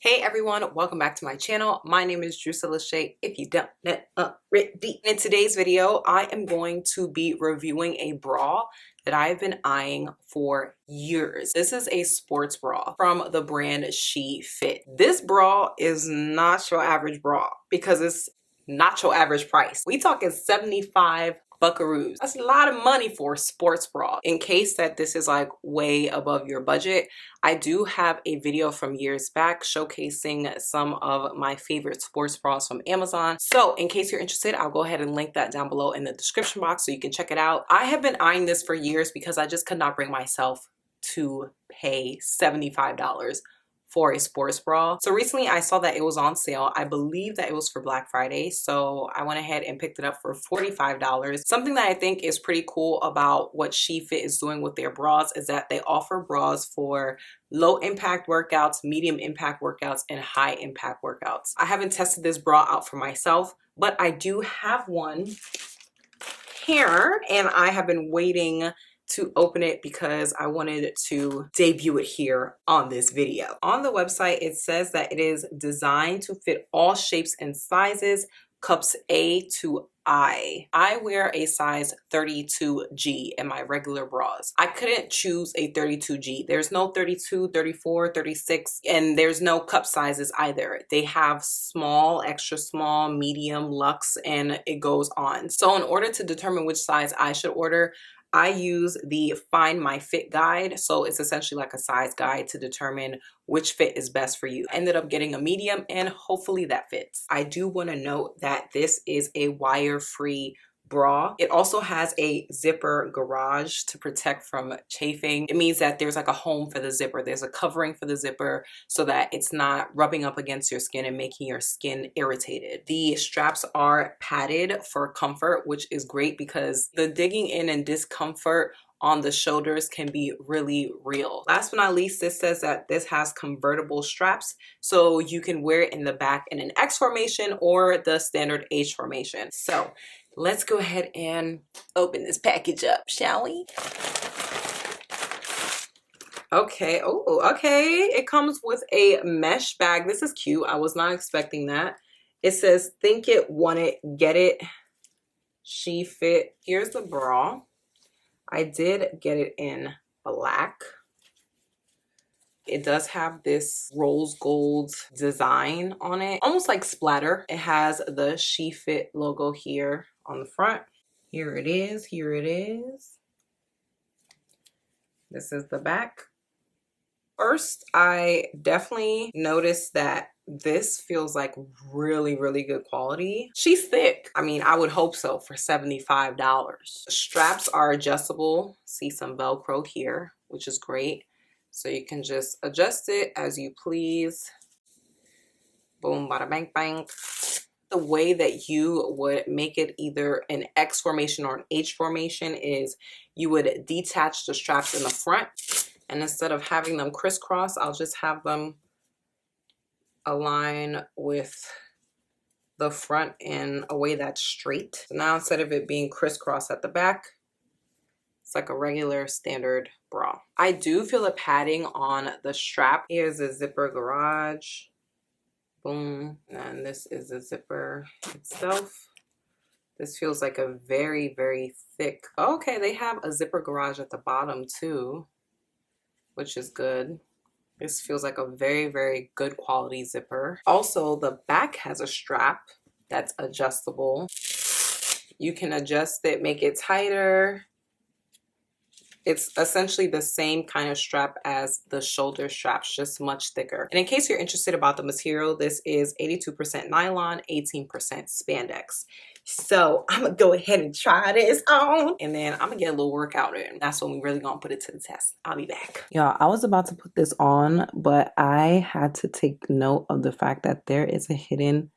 Hey everyone, welcome back to my channel. My name is Drusilla Shay, if you don't know already. In today's video, I am going to be reviewing a bra that I've been eyeing for years. This is a sports bra from the brand Shefit. This bra is not your average bra because it's not your average price. We talking 75 buckaroos. That's a lot of money for a sports bra. In case that this is like way above your budget, I do have a video from years back showcasing some of my favorite sports bras from Amazon. So in case you're interested, I'll go ahead and link that down below in the description box so you can check it out. I have been eyeing this for years because I just could not bring myself to pay $75 for a sports bra. So recently I saw that it was on sale. I believe that it was for Black Friday. So I went ahead and picked it up for $45. Something that I think is pretty cool about what Shefit is doing with their bras is that they offer bras for low impact workouts, medium impact workouts, and high impact workouts. I haven't tested this bra out for myself, but I do have one here and I have been waiting to open it because I wanted to debut it here on this video. On the website, it says that it is designed to fit all shapes and sizes, cups A to I. I wear a size 32G in my regular bras. I couldn't choose a 32G. There's no 32, 34, 36, and there's no cup sizes either. They have small, extra small, medium, luxe, and it goes on. So in order to determine which size I should order, I use the Find My Fit guide. So it's essentially like a size guide to determine which fit is best for you. I ended up getting a medium and hopefully that fits. I do want to note that this is a wire-free bra. It also has a zipper garage to protect from chafing. It means that there's like a home for the zipper. There's a covering for the zipper so that it's not rubbing up against your skin and making your skin irritated. The straps are padded for comfort, which is great because the digging in and discomfort on the shoulders can be really real. Last but not least, this says that this has convertible straps, so you can wear it in the back in an X formation or the standard H formation. So let's go ahead and open this package up, shall we? Okay, oh, okay. It comes with a mesh bag. This is cute. I was not expecting that. It says, think it, want it, get it, Shefit. Here's the bra. I did get it in black. It does have this rose gold design on it, almost like splatter. It has the Shefit logo here on the front. Here it is, here it is. This is the back. First, I definitely noticed that this feels like really, really good quality. She's thick. I mean, I would hope so for $75. Straps are adjustable. See some Velcro here, which is great. So you can just adjust it as you please. Boom, bada bang, bang. The way that you would make it either an X formation or an H formation is you would detach the straps in the front. And instead of having them crisscross, I'll just have them align with the front in a way that's straight. So now instead of it being crisscross at the back, it's like a regular standard bra. I do feel a padding on the strap. Here's a zipper garage. Boom. And this is the zipper itself. This feels like a very, very thick. Okay, they have a zipper garage at the bottom too, which is good. This feels like a very, very good quality zipper. Also, the back has a strap that's adjustable. You can adjust it, make it tighter. It's essentially the same kind of strap as the shoulder straps, just much thicker. And in case you're interested about the material, this is 82% nylon, 18% spandex. So I'm gonna go ahead and try this on and then I'm gonna get a little workout in. That's when we really gonna put it to the test. I'll be back. Y'all, I was about to put this on, but I had to take note of the fact that there is a hidden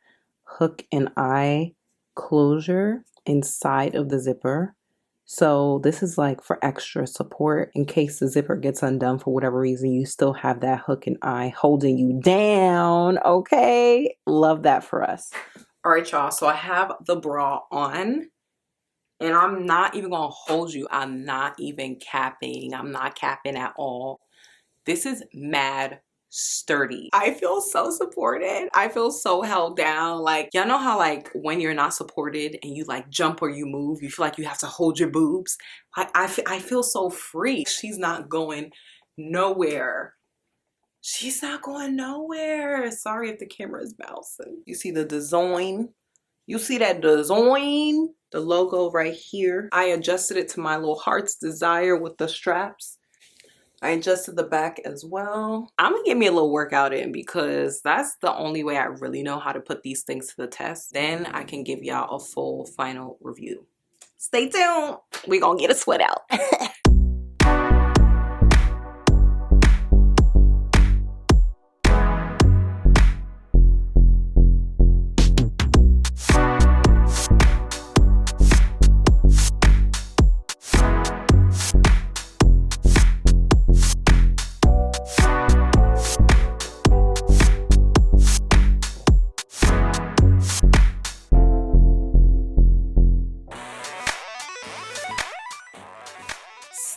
hook and eye closure inside of the zipper. So this is like for extra support in case the zipper gets undone for whatever reason. You still have that hook and eye holding you down. Okay, love that for us. All right, y'all, so I have the bra on and I'm not even gonna hold you. I'm not even capping. I'm not capping at all. This is mad sturdy. I feel so supported. I feel so held down. Like, y'all know how like when you're not supported and you like jump or you move, you feel like you have to hold your boobs. I feel so free. She's not going nowhere. She's not going nowhere. Sorry if the camera is bouncing. You see the design? You see that design? The logo right here. I adjusted it to my little heart's desire with the straps. I adjusted the back as well. I'm gonna get me a little workout in because that's the only way I really know how to put these things to the test. Then I can give y'all a full final review. Stay tuned. We're gonna get a sweat out.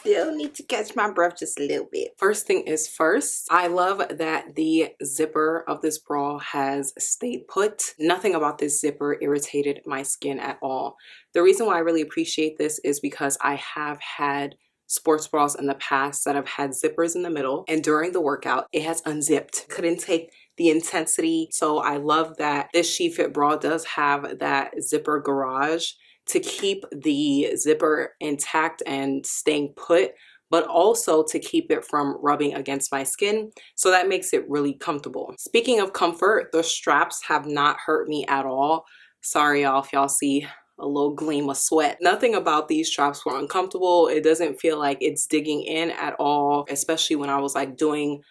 Still need to catch my breath just a little bit. First thing is first, I love that the zipper of this bra has stayed put. Nothing about this zipper irritated my skin at all. The reason why I really appreciate this is because I have had sports bras in the past that have had zippers in the middle, and during the workout it has unzipped. Couldn't take the intensity. So I love that this Shefit bra does have that zipper garage to keep the zipper intact and staying put, but also to keep it from rubbing against my skin. So that makes it really comfortable. Speaking of comfort, the straps have not hurt me at all. Sorry y'all if y'all see a little gleam of sweat. Nothing about these straps were uncomfortable. It doesn't feel like it's digging in at all, especially when I was like doing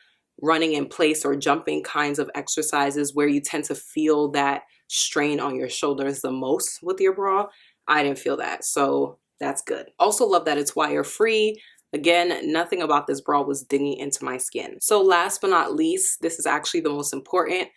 running in place or jumping kinds of exercises where you tend to feel that strain on your shoulders the most with your bra. I didn't feel that, so that's good. Also love that it's wire free. Again, nothing about this bra was digging into my skin. So last but not least, this is actually the most important.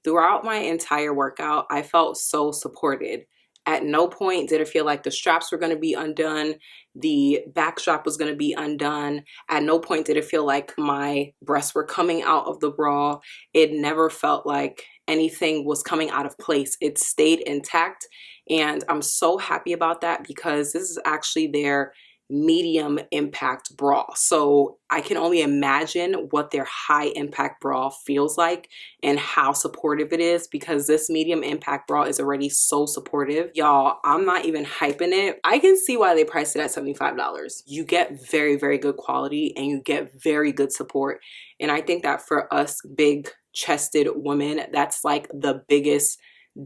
Throughout my entire workout, I felt so supported. At no point did it feel like the straps were going to be undone, the back strap was going to be undone. At no point did it feel like my breasts were coming out of the bra. It never felt like anything was coming out of place. It stayed intact, and I'm so happy about that because this is actually their medium impact bra. So I can only imagine what their high impact bra feels like and how supportive it is, because this medium impact bra is already so supportive. Y'all, I'm not even hyping it. I can see why they priced it at $75. You get very, very good quality and you get very good support. And I think that for us big chested women, that's like the biggest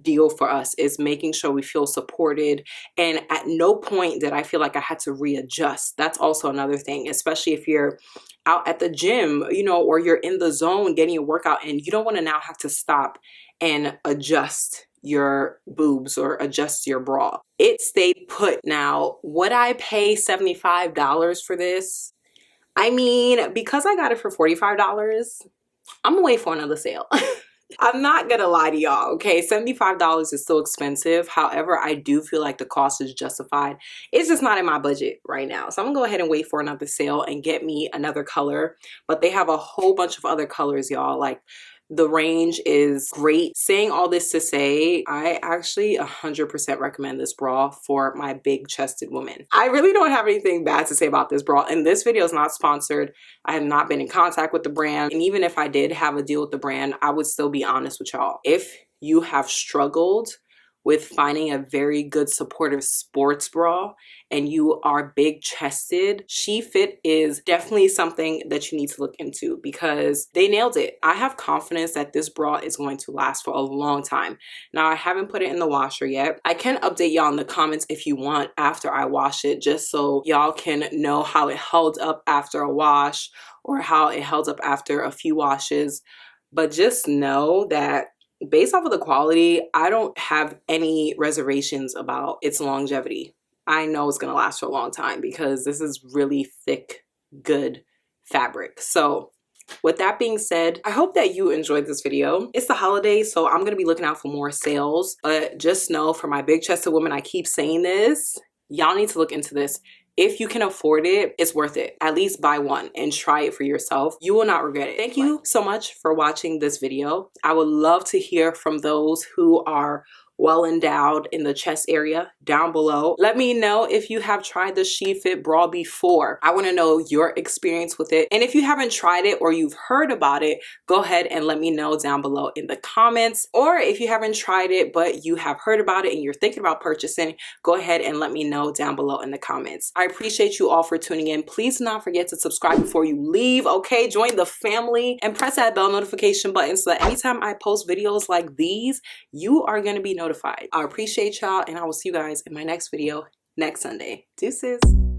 deal for us, is making sure we feel supported. And at no point did I feel like I had to readjust. That's also another thing, especially if you're out at the gym, you know, or you're in the zone getting a workout and you don't want to now have to stop and adjust your boobs or adjust your bra. It stayed put. Now, would I pay $75 for this? I mean, because I got it for $45, I'm gonna wait for another sale. I'm not gonna lie to y'all, okay? $75 is still expensive. However, I do feel like the cost is justified. It's just not in my budget right now. So I'm gonna go ahead and wait for another sale and get me another color. But they have a whole bunch of other colors, y'all. Like, the range is great. Saying all this to say, I actually 100% recommend this bra for my big chested woman. I really don't have anything bad to say about this bra, and this video is not sponsored. I have not been in contact with the brand, and even if I did have a deal with the brand, I would still be honest with y'all. If you have struggled with finding a very good supportive sports bra and you are big chested, Shefit is definitely something that you need to look into because they nailed it. I have confidence that this bra is going to last for a long time. Now, I haven't put it in the washer yet. I can update y'all in the comments if you want after I wash it, just so y'all can know how it held up after a wash or how it held up after a few washes. But just know that based off of the quality, I don't have any reservations about its longevity. I know it's going to last for a long time because this is really thick, good fabric. So with that being said, I hope that you enjoyed this video. It's the holidays, so I'm going to be looking out for more sales. But just know, for my big chested women, I keep saying this, y'all need to look into this. if you can afford it, it's worth it. At least buy one and try it for yourself. You will not regret it. Thank you so much for watching this video. I would love to hear from those who are well endowed in the chest area down below. Let me know if you have tried the Shefit bra before. I want to know your experience with it. And if you haven't tried it or you've heard about it, go ahead and let me know down below in the comments. Or if you haven't tried it but you have heard about it and you're thinking about purchasing, go ahead and let me know down below in the comments. I appreciate you all for tuning in. Please do not forget to subscribe before you leave, okay? Join the family and press that bell notification button so that anytime I post videos like these, you are going to be notified. I appreciate y'all, and I will see you guys in my next video next Sunday. Deuces.